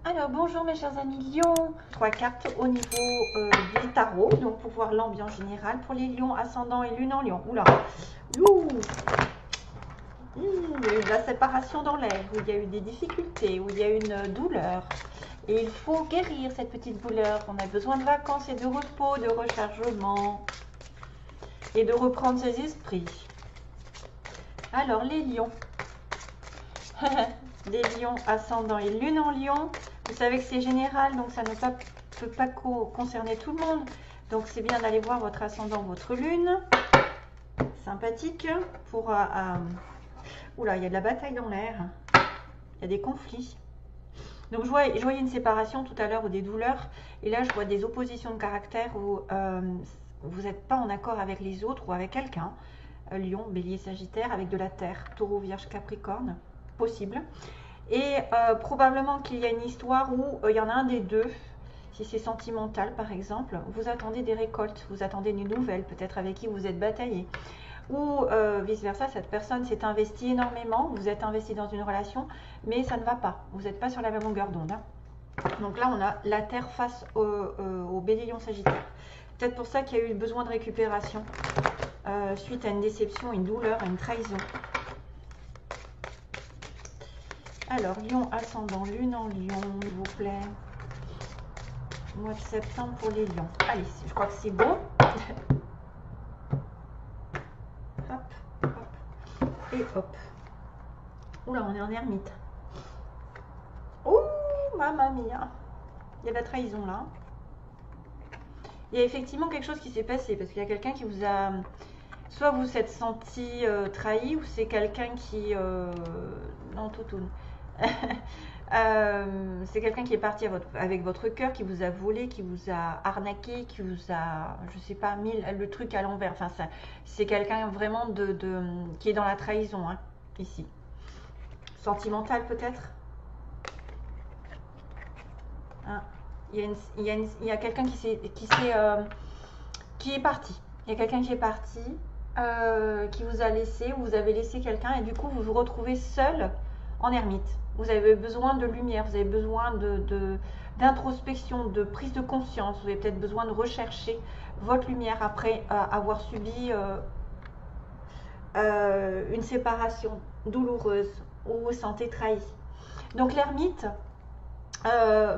Alors bonjour mes chers amis Lions, 3 cartes au niveau des tarots, donc pour voir l'ambiance générale pour les lions, ascendant et lune en lion. Oula, ouh, il y a eu de la séparation dans l'air, où il y a eu des difficultés, où il y a eu une douleur. Et il faut guérir cette petite douleur. On a besoin de vacances et de repos, de rechargement et de reprendre ses esprits. Alors les lions, les lions ascendant et lune en lion. Vous savez que c'est général, donc ça ne peut pas concerner tout le monde. Donc c'est bien d'aller voir votre ascendant, votre lune. Sympathique pour... Oula, il y a de la bataille dans l'air. Il y a des conflits. Donc je voyais une séparation tout à l'heure ou des douleurs. Et là, je vois des oppositions de caractère où vous n'êtes pas en accord avec les autres ou avec quelqu'un. Lion, bélier, sagittaire, avec de la terre. Taureau, vierge, capricorne. Possible. Et probablement qu'il y a une histoire où il y en a un des deux, si c'est sentimental par exemple, vous attendez des récoltes, vous attendez des nouvelles, peut-être avec qui vous êtes bataillé. Ou vice versa, cette personne s'est investie énormément, vous êtes investi dans une relation, mais ça ne va pas, vous n'êtes pas sur la même longueur d'onde. Hein. Donc là, on a la terre face au bélier lion sagittaire. Peut-être pour ça qu'il y a eu besoin de récupération, suite à une déception, une douleur, une trahison. Alors, lion ascendant, lune en lion, s'il vous plaît. Mois de septembre pour les lions. Allez, je crois que c'est bon. Hop, hop, et hop. Oula, on est en ermite. Ouh, mamma mia. Il y a de la trahison là. Il y a effectivement quelque chose qui s'est passé parce qu'il y a quelqu'un qui vous a... Soit vous vous êtes senti trahi ou c'est quelqu'un qui... Non, toutoune. C'est quelqu'un qui est parti avec votre cœur, qui vous a volé, qui vous a arnaqué, qui vous a, je sais pas, mis le truc à l'envers. Enfin, c'est quelqu'un vraiment qui est dans la trahison, hein, ici. Sentimental peut-être. Hein. Il y a quelqu'un qui est parti. Il y a quelqu'un qui est parti, qui vous a laissé, ou vous avez laissé quelqu'un, et du coup vous vous retrouvez seul en ermite. Vous avez besoin de lumière, vous avez besoin d'introspection, de prise de conscience. Vous avez peut-être besoin de rechercher votre lumière après avoir subi une séparation douloureuse ou vous vous sentez trahi. Donc l'ermite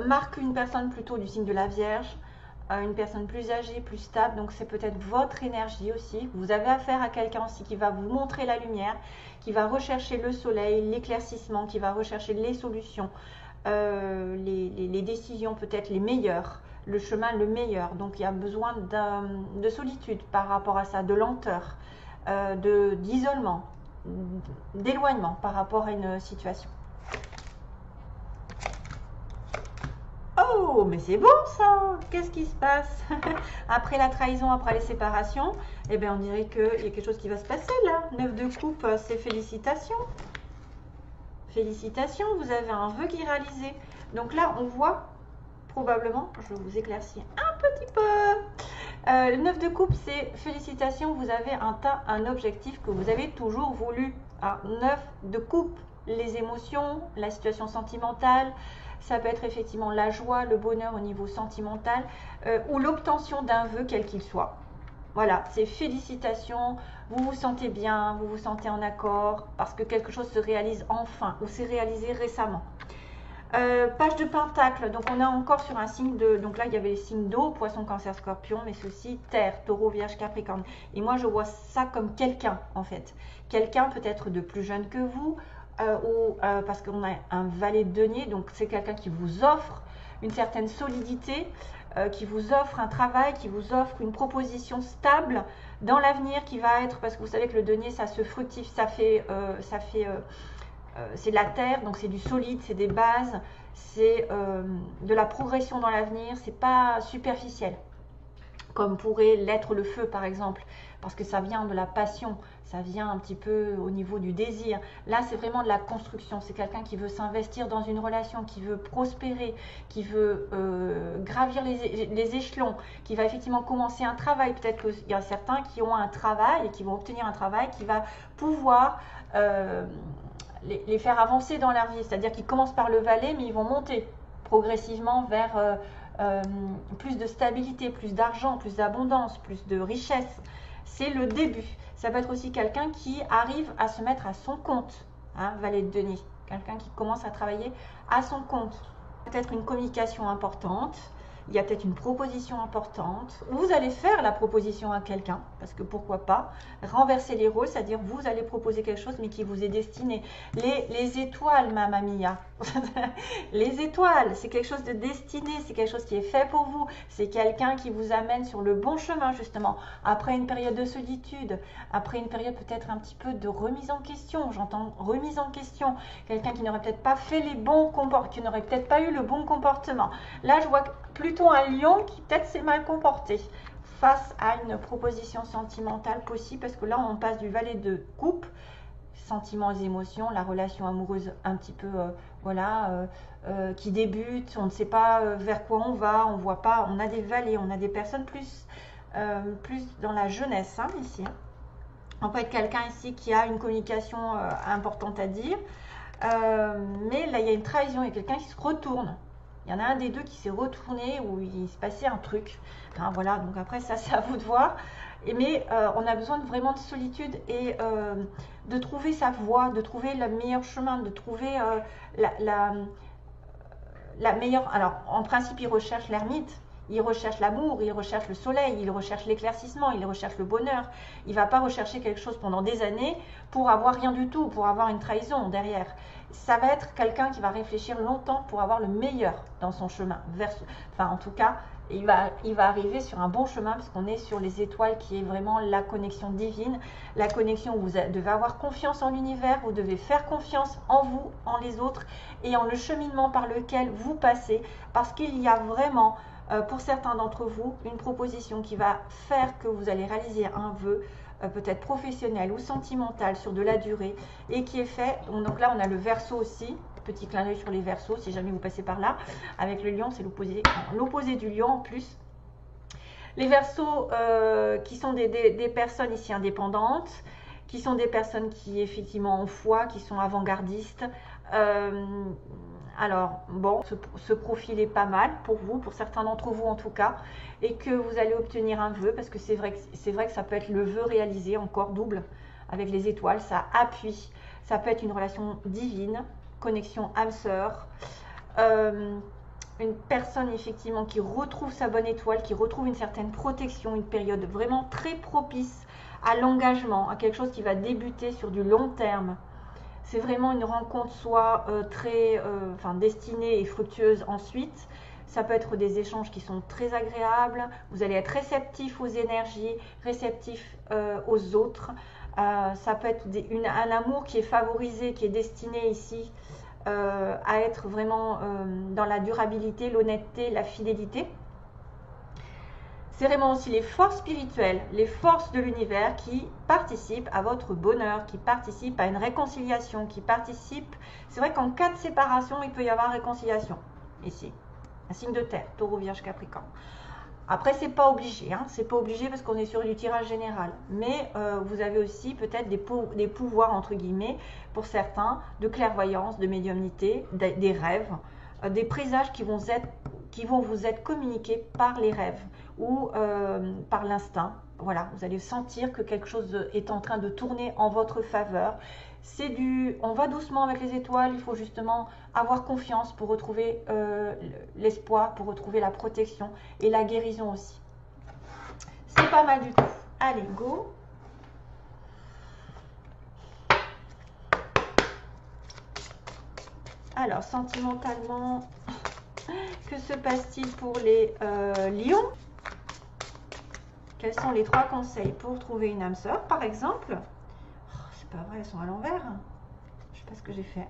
marque une personne plutôt du signe de la Vierge, une personne plus âgée, plus stable, donc c'est peut-être votre énergie aussi. Vous avez affaire à quelqu'un aussi qui va vous montrer la lumière, qui va rechercher le soleil, l'éclaircissement, qui va rechercher les solutions, les décisions peut-être les meilleures, le chemin le meilleur. Donc il y a besoin de solitude par rapport à ça, de lenteur, d'isolement, d'éloignement par rapport à une situation. Oh, mais c'est bon ça! Qu'est-ce qui se passe? Après la trahison, après les séparations, eh bien on dirait qu'il y a quelque chose qui va se passer là. 9 de coupe, c'est félicitations. Félicitations, vous avez un vœu qui est réalisé. Donc là, on voit probablement, je vais vous éclaircir un petit peu. Le 9 de coupe, c'est félicitations, vous avez un objectif que vous avez toujours voulu. 9 de coupe, les émotions, la situation sentimentale. Ça peut être effectivement la joie, le bonheur au niveau sentimental ou l'obtention d'un vœu quel qu'il soit. Voilà, c'est félicitations, vous vous sentez bien, vous vous sentez en accord parce que quelque chose se réalise enfin ou s'est réalisé récemment. Page de pentacle, donc on est encore sur un signe de... Donc là, il y avait les signes d'eau, poisson, cancer, scorpion, mais ceci, terre, taureau, vierge, capricorne. Et moi, je vois ça comme quelqu'un, en fait. Quelqu'un peut-être de plus jeune que vous, parce qu'on a un valet de denier, donc c'est quelqu'un qui vous offre une certaine solidité, qui vous offre un travail, qui vous offre une proposition stable dans l'avenir qui va être, parce que vous savez que le denier, ça se fructifie, c'est de la terre, donc c'est du solide, c'est des bases, c'est de la progression dans l'avenir, c'est pas superficiel, comme pourrait l'être le feu par exemple, parce que ça vient de la passion, ça vient un petit peu au niveau du désir. Là, c'est vraiment de la construction, c'est quelqu'un qui veut s'investir dans une relation, qui veut prospérer, qui veut gravir les échelons, qui va effectivement commencer un travail. Peut-être qu'il y a certains qui ont un travail et qui vont obtenir un travail qui va pouvoir... les faire avancer dans leur vie, c'est-à-dire qu'ils commencent par le valet mais ils vont monter progressivement vers plus de stabilité, plus d'argent, plus d'abondance, plus de richesse. C'est le début. Ça peut être aussi quelqu'un qui arrive à se mettre à son compte, hein, valet de denier. Quelqu'un qui commence à travailler à son compte. Peut-être une communication importante, il y a peut-être une proposition importante. Vous allez faire la proposition à quelqu'un, parce que pourquoi pas, renverser les rôles, c'est-à-dire vous allez proposer quelque chose, mais qui vous est destiné. Les étoiles, Mamma Mia, les étoiles, c'est quelque chose de destiné, c'est quelque chose qui est fait pour vous, c'est quelqu'un qui vous amène sur le bon chemin, justement, après une période de solitude, après une période peut-être un petit peu de remise en question, j'entends remise en question, quelqu'un qui n'aurait peut-être pas fait les bons comportements, qui n'aurait peut-être pas eu le bon comportement. Là, je vois plutôt un lion qui peut-être s'est mal comporté face à une proposition sentimentale possible, parce que là, on passe du valet de coupe, sentiments et émotions, la relation amoureuse un petit peu, qui débute, on ne sait pas vers quoi on va, on voit pas, on a des valets, on a des personnes plus dans la jeunesse, hein, ici. Hein. On peut être quelqu'un ici qui a une communication importante à dire, mais là, il y a une trahison, il y a quelqu'un qui se retourne. Il y en a un des deux qui s'est retourné où il se passait un truc. Enfin, voilà, donc après, ça, c'est à vous de voir. Mais on a besoin vraiment de solitude et de trouver sa voie, de trouver le meilleur chemin, de trouver la meilleure... Alors, en principe, il recherche l'ermite. Il recherche l'amour, il recherche le soleil, il recherche l'éclaircissement, il recherche le bonheur. Il ne va pas rechercher quelque chose pendant des années pour avoir rien du tout, pour avoir une trahison derrière. Ça va être quelqu'un qui va réfléchir longtemps pour avoir le meilleur dans son chemin. Enfin, en tout cas, il va arriver sur un bon chemin parce qu'on est sur les étoiles qui est vraiment la connexion divine, la connexion où vous devez avoir confiance en l'univers, vous devez faire confiance en vous, en les autres et en le cheminement par lequel vous passez, parce qu'il y a vraiment... pour certains d'entre vous, une proposition qui va faire que vous allez réaliser un vœu, peut-être professionnel ou sentimental sur de la durée, et qui est fait, donc là on a le Verseau aussi, petit clin d'œil sur les Verseaux, si jamais vous passez par là, avec le lion, c'est l'opposé du lion en plus. Les Verseaux qui sont des personnes ici indépendantes, qui sont des personnes qui effectivement ont foi, qui sont avant-gardistes, alors, bon, ce profil est pas mal pour vous, pour certains d'entre vous en tout cas, et que vous allez obtenir un vœu, parce que c'est vrai que ça peut être le vœu réalisé, encore double, avec les étoiles, ça appuie, ça peut être une relation divine, connexion âme-sœur, une personne effectivement qui retrouve sa bonne étoile, qui retrouve une certaine protection, une période vraiment très propice à l'engagement, à quelque chose qui va débuter sur du long terme. C'est vraiment une rencontre soit très destinée et fructueuse ensuite. Ça peut être des échanges qui sont très agréables. Vous allez être réceptif aux énergies, réceptif aux autres. Ça peut être un amour qui est favorisé, qui est destiné ici à être vraiment dans la durabilité, l'honnêteté, la fidélité. C'est vraiment aussi les forces spirituelles, les forces de l'univers qui participent à votre bonheur, qui participent à une réconciliation, qui participent... C'est vrai qu'en cas de séparation, il peut y avoir réconciliation. Ici, un signe de terre, Taureau, Vierge, Capricorne. Après, c'est pas obligé, hein, c'est pas obligé parce qu'on est sur du tirage général. Mais vous avez aussi peut-être des pouvoirs, entre guillemets, pour certains, de clairvoyance, de médiumnité, des rêves, des présages qui vont vous être communiqués par les rêves ou par l'instinct. Voilà, vous allez sentir que quelque chose est en train de tourner en votre faveur. On va doucement avec les étoiles, il faut justement avoir confiance pour retrouver l'espoir, pour retrouver la protection et la guérison aussi. C'est pas mal du tout. Allez, go! Alors, sentimentalement, que se passe-t-il pour les lions? Quels sont les 3 conseils pour trouver une âme sœur, par exemple? Oh, c'est pas vrai, elles sont à l'envers. Je sais pas ce que j'ai fait.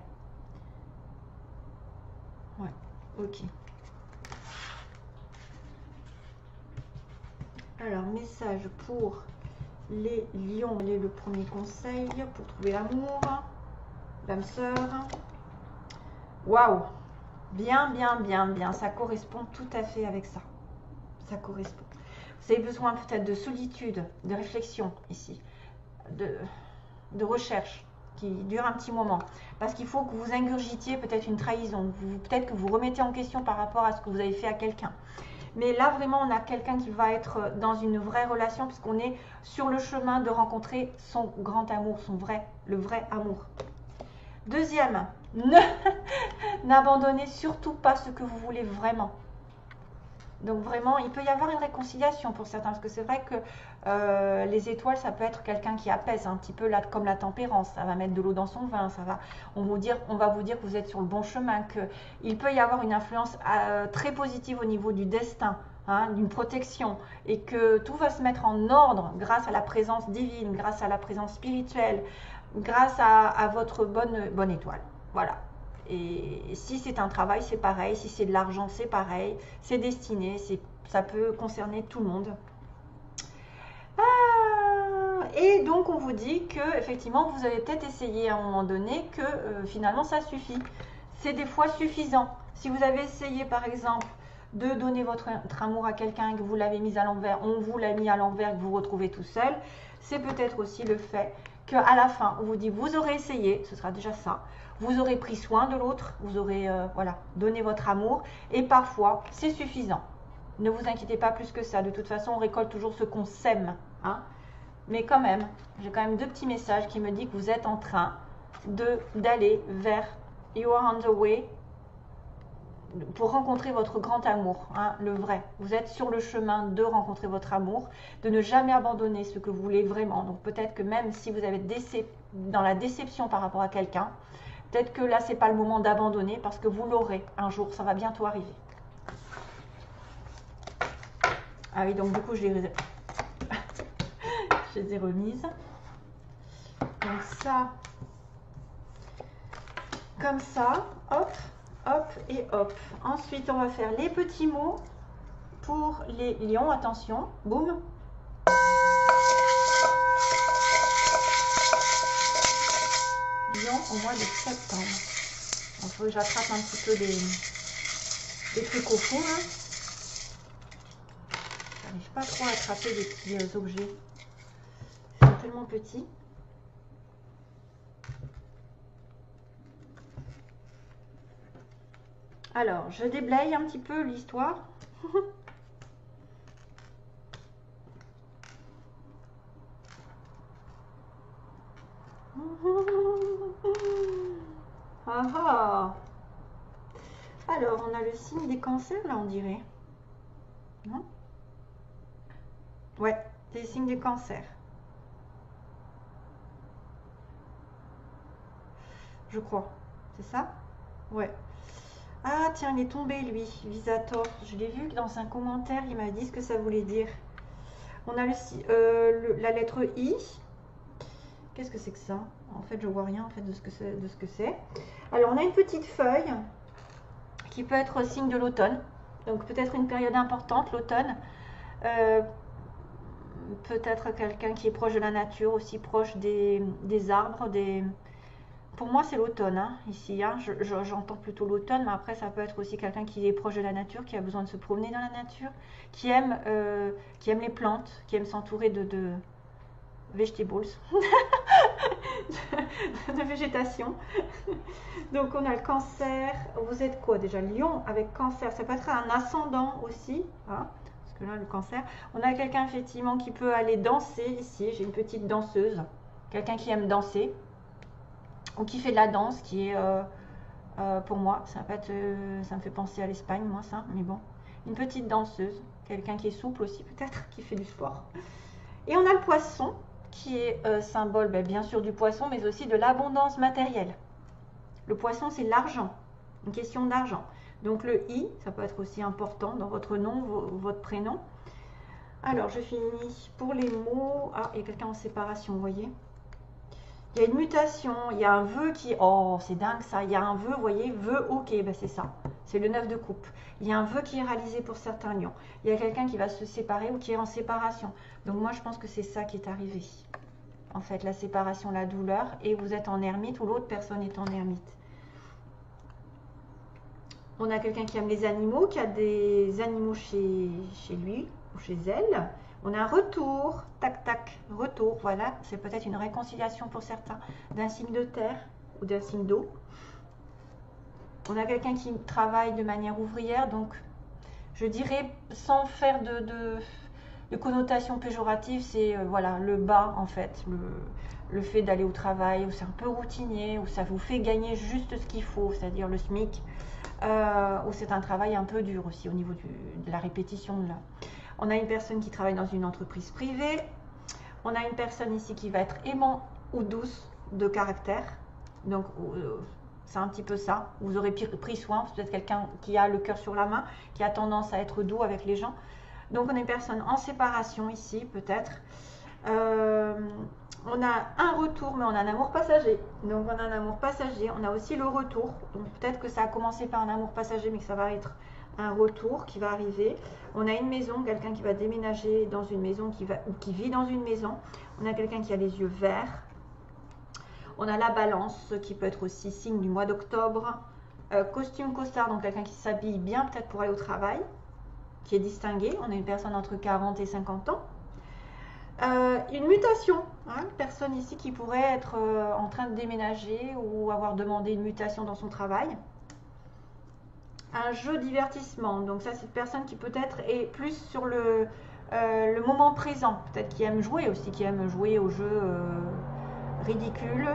Ouais, ok. Alors, message pour les lions. Quel est le premier conseil pour trouver l'amour, l'âme sœur? Waouh! Bien, bien, bien, bien. Ça correspond tout à fait avec ça. Ça correspond. Vous avez besoin peut-être de solitude, de réflexion ici, de recherche. qui dure un petit moment. Parce qu'il faut que vous ingurgitiez peut-être une trahison, peut-être que vous remettez en question par rapport à ce que vous avez fait à quelqu'un. Mais là, vraiment, on a quelqu'un qui va être dans une vraie relation, puisqu'on est sur le chemin de rencontrer son grand amour, le vrai amour. Deuxième, n'abandonnez surtout pas ce que vous voulez vraiment. Donc vraiment, il peut y avoir une réconciliation pour certains, parce que c'est vrai que les étoiles, ça peut être quelqu'un qui apaise un petit peu, là, comme la tempérance. Ça va mettre de l'eau dans son vin, on va vous dire que vous êtes sur le bon chemin, qu'il peut y avoir une influence très positive au niveau du destin, hein, d'une protection, et que tout va se mettre en ordre grâce à la présence divine, grâce à la présence spirituelle, grâce à votre bonne étoile. Voilà. Et si c'est un travail, c'est pareil. Si c'est de l'argent, c'est pareil. C'est destiné, ça peut concerner tout le monde. Et donc, on vous dit que effectivement, vous avez peut-être essayé à un moment donné que finalement, ça suffit. C'est des fois suffisant. Si vous avez essayé, par exemple, de donner votre amour à quelqu'un, que vous l'avez mis à l'envers, on vous l'a mis à l'envers, que vous vous retrouvez tout seul, c'est peut-être aussi le fait qu'à la fin, on vous dit, vous aurez essayé, ce sera déjà ça. Vous aurez pris soin de l'autre, vous aurez voilà, donné votre amour, et parfois c'est suffisant. Ne vous inquiétez pas plus que ça. De toute façon, on récolte toujours ce qu'on sème. Hein. Mais quand même, j'ai quand même 2 petits messages qui me disent que vous êtes en train d'aller vers You are on the way pour rencontrer votre grand amour, hein, le vrai. Vous êtes sur le chemin de rencontrer votre amour, de ne jamais abandonner ce que vous voulez vraiment. Donc peut-être que même si vous avez dans la déception par rapport à quelqu'un, peut-être que là, ce n'est pas le moment d'abandonner parce que vous l'aurez un jour, ça va bientôt arriver. Ah oui, donc du coup, je les ai remises. Donc ça, comme ça, hop, hop et hop. Ensuite, on va faire les petits mots pour les lions. Attention, boum. Au mois de septembre. Il faut que j'attrape un petit peu des trucs au fond. Hein. Je n'arrive pas trop à attraper des petits objets. C'est tellement petit. Alors, je déblaye un petit peu l'histoire. Ah ah. Alors, on a le signe des cancers, là, on dirait. Non? Ouais, c'est le signe des cancers. Je crois. C'est ça? Ouais. Ah, tiens, il est tombé, lui, Visator. Je l'ai vu dans un commentaire, il m'a dit ce que ça voulait dire. On a la lettre I. Qu'est-ce que c'est que ça? En fait, je vois rien en fait de ce que c'est. Alors, on a une petite feuille qui peut être signe de l'automne. Donc, peut-être une période importante, l'automne. Peut-être quelqu'un qui est proche de la nature, aussi proche des arbres. Pour moi, c'est l'automne, hein, ici. Hein. J'entends plutôt l'automne, mais après, ça peut être aussi quelqu'un qui est proche de la nature, qui a besoin de se promener dans la nature, qui aime les plantes, qui aime s'entourer de vegetables, de végétation. Donc, on a le cancer. Vous êtes quoi déjà? Lion avec cancer. Ça peut être un ascendant aussi. Hein, parce que là, le cancer. On a quelqu'un, effectivement, qui peut aller danser ici. J'ai une petite danseuse. Quelqu'un qui aime danser. Ou qui fait de la danse, qui est, pour moi, ça me fait penser à l'Espagne, moi, ça. Mais bon, une petite danseuse. Quelqu'un qui est souple aussi, peut-être, qui fait du sport. Et on a le poisson, qui est symbole, bien sûr, du poisson, mais aussi de l'abondance matérielle. Le poisson, c'est l'argent, une question d'argent. Donc le I, ça peut être aussi important dans votre nom, votre prénom. Alors, je finis pour les mots. Ah, il y a quelqu'un en séparation, vous voyez. Il y a une mutation, il y a un vœu qui... Oh, c'est dingue ça. Il y a un vœu, vous voyez, vœu ok, c'est ça. C'est le 9 de coupe. Il y a un vœu qui est réalisé pour certains lions. Il y a quelqu'un qui va se séparer ou qui est en séparation. Donc moi, je pense que c'est ça qui est arrivé. En fait, la séparation, la douleur, et vous êtes en ermite ou l'autre personne est en ermite. On a quelqu'un qui aime les animaux, qui a des animaux chez lui ou chez elle, On a retour, tac tac, retour, voilà, c'est peut-être une réconciliation pour certains d'un signe de terre ou d'un signe d'eau. On a quelqu'un qui travaille de manière ouvrière, donc je dirais sans faire de connotation péjorative, c'est voilà, le bas en fait, le fait d'aller au travail, où c'est un peu routinier, où ça vous fait gagner juste ce qu'il faut, c'est-à-dire le SMIC, où c'est un travail un peu dur aussi au niveau de la répétition. Là. On a une personne qui travaille dans une entreprise privée. On a une personne ici qui va être aimant ou douce de caractère. Donc, c'est un petit peu ça. Vous aurez pris soin. C'est peut-être quelqu'un qui a le cœur sur la main, qui a tendance à être doux avec les gens. Donc, on a une personne en séparation ici, peut-être. On a un retour, mais on a un amour passager. Donc, on a un amour passager. On a aussi le retour. Donc, peut-être que ça a commencé par un amour passager, mais que ça va être un retour qui va arriver. On a une maison, quelqu'un qui va déménager dans une maison, ou qui vit dans une maison. On a quelqu'un qui a les yeux verts. On a la balance, qui peut être aussi signe du mois d'octobre. Costume costard, donc quelqu'un qui s'habille bien peut-être pour aller au travail, qui est distingué. On a une personne entre 40 et 50 ans. Une mutation, hein, une personne ici qui pourrait être en train de déménager ou avoir demandé une mutation dans son travail. Un jeu divertissement, donc ça c'est une personne qui peut-être est plus sur le moment présent, peut-être qui aime jouer aussi, qui aime jouer aux jeux ridicules,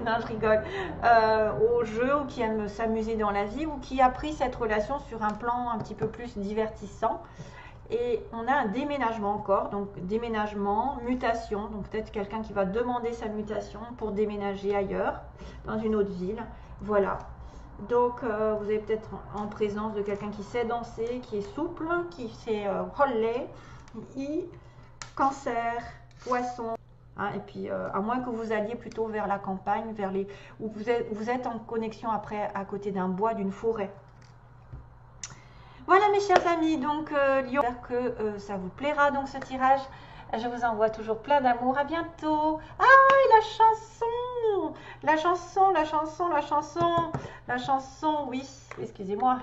non je rigole, aux jeux, ou qui aime s'amuser dans la vie, ou qui a pris cette relation sur un plan un petit peu plus divertissant. Et on a un déménagement encore, donc déménagement, mutation, donc peut-être quelqu'un qui va demander sa mutation pour déménager ailleurs, dans une autre ville, voilà. Donc vous avez peut-être en présence de quelqu'un qui sait danser, qui est souple, qui sait roller, cancer, poisson, hein, et puis à moins que vous alliez plutôt vers la campagne, vers les, où vous êtes en connexion après à côté d'un bois, d'une forêt. Voilà mes chers amis, donc Lion, j'espère que ça vous plaira donc ce tirage. Je vous envoie toujours plein d'amour, à bientôt. Ah, et la chanson, la chanson, la chanson, la chanson, la chanson, oui, excusez-moi.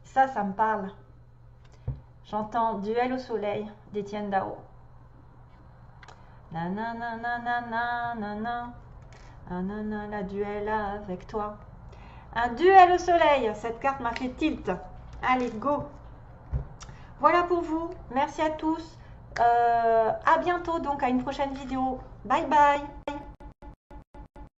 Ça me parle. J'entends Duel au soleil d'Étienne Dao. Nanana, nanana, nanana, nanana, la duel avec toi. Un duel au soleil, cette carte m'a fait tilt. Allez, go. Voilà pour vous, merci à tous. À bientôt donc à une prochaine vidéo. Bye bye.